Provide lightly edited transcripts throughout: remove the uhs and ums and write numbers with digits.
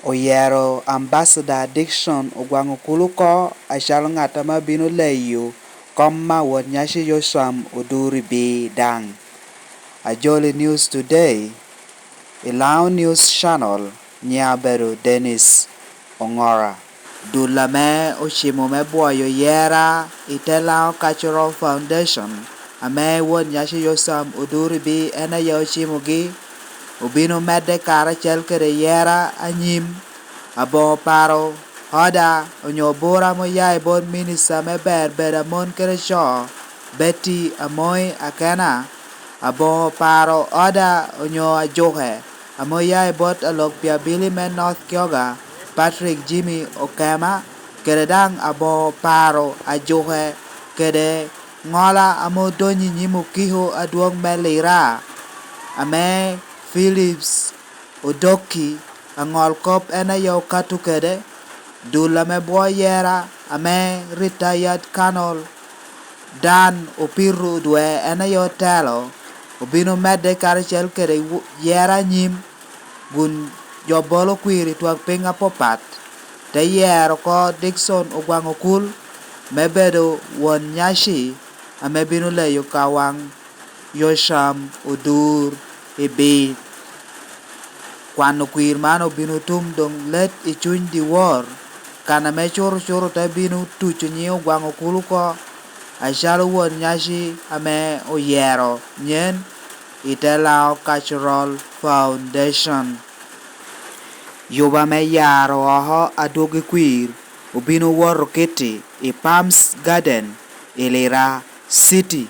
Oyero Ambassador Dickson Ogwang Okul ko achalo ng'ata mabino leyo kom ma Wonnyaci Yosam Odur Ebii dang. Ajoli News Today, Ilau News Channel, Nyaberu Denish Ongora. Dulame Oshimo me boyo yera Itelao Cultural Foundation, ame Wonnyaci Yosam Odur Ebii ena yoshimo gi ubino mede kara chelkere yera anyim abo paro hoda onyobora moyai bon minisa me ber mon kere cho Betty amoy akena abo paro oda onyo ajohe amoyai bot alok pia Billy men North Kyoga Patrick Jimmy Okema keredang abo paro ajohe kede ngola amo donyi nyimu kiho aduong me Lira ame Phillips Odoki angol kop ena yo katukede dula me boyera ame retired colonel Dan Opiru dwe ena yo telo obino mede karchel kede yera nyim gun jobolo kwiri twag pinga popat te yero ko Dickson Ogwang Okul mebedo Wonnyaci ame bino leyo Ogwang Yosam Odur Ebii kwano kwir mano bino tum dong let ichuny di war kana me choro te bino tucho nyi Ogwang Okul ko achalo Wonnyaci ame oyero nyen Electoral Cultural Foundation yoba me yaro oho adoge kwir obino woro kete e Palms Garden Lira City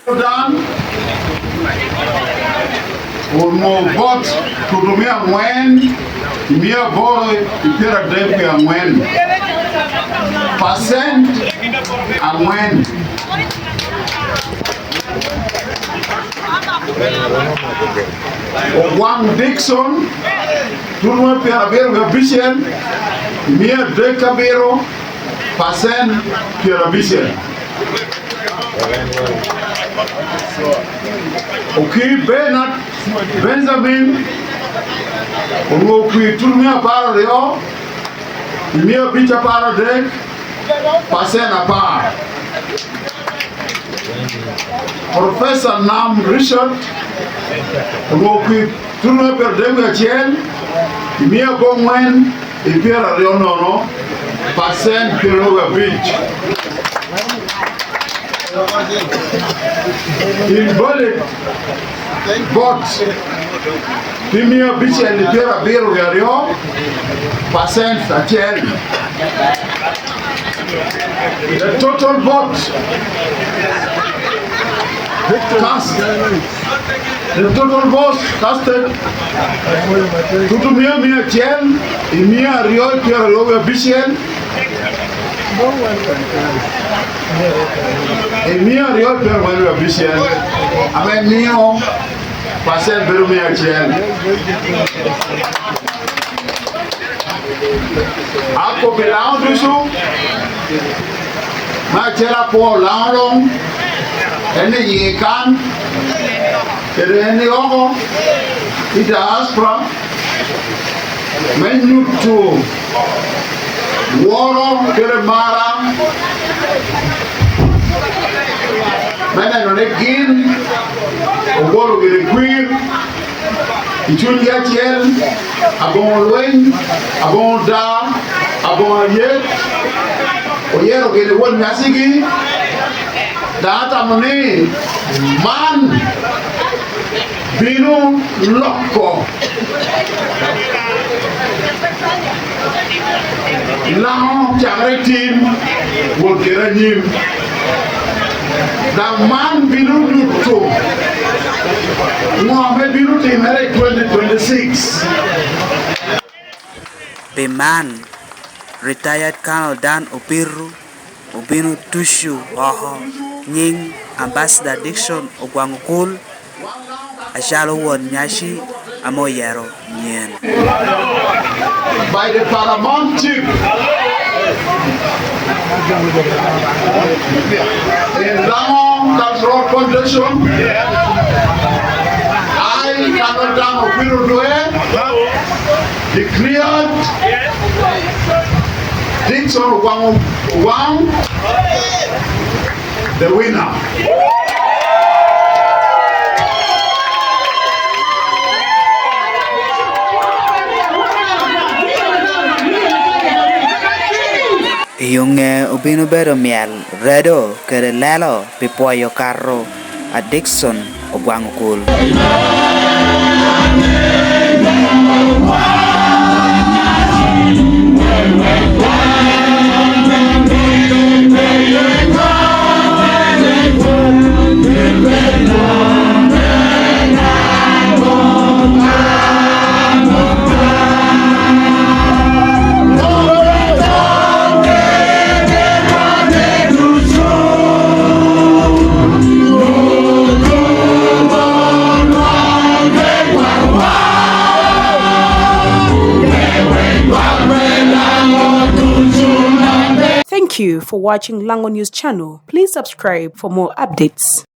Uno vote kutumia ngwen mia boro ipira depu ya ngwen percent angwen Ogwang Dickson turma pira bero ga bishen mia deka bero percent pira bishen Okay, Bernard Benjamin Ongoku turmia para deo mia bicha para de pasen apa Professor Nam Richard Ongoku turmia per de chen mia gongwen ipera deo no pasen per beach in Bolek bot Timia Beach and Lira Biro Gario percent again. The total vote cast, the total votes casted to Mia Chen in Mia Rio Pierre Bishel Mia Rio Pierre Bishel I mean Neo percent Berumia Chen Ako bilang dusu Macera po laong Ene yikan Ene ogo Ida aspra Menyutu Woro kere mara Mena nonegin Ogoro kere queer Ichunga Chen Abon Luen Abon Da Abon Yet Oyero kere Wonnyaci Data money Man Binu Loko Lao Charitim Wokeranyim The man Binu Luto Mohamed Binu Timere 2026 The man retired Colonel Dan Opiru Obinu Tushu Oho Nying Ambassador Dickson Ogwang Okul Achalo Wonnyaci Amoyero Nyen by the paramount chief in Lamon Cultural Foundation I declared Dickson Ogwang the winner. Yung ubino bero miel redo kere lelo pipoyo carro a Dickson Ogwang Okul. Thank you for watching Lango News channel. Please subscribe for more updates.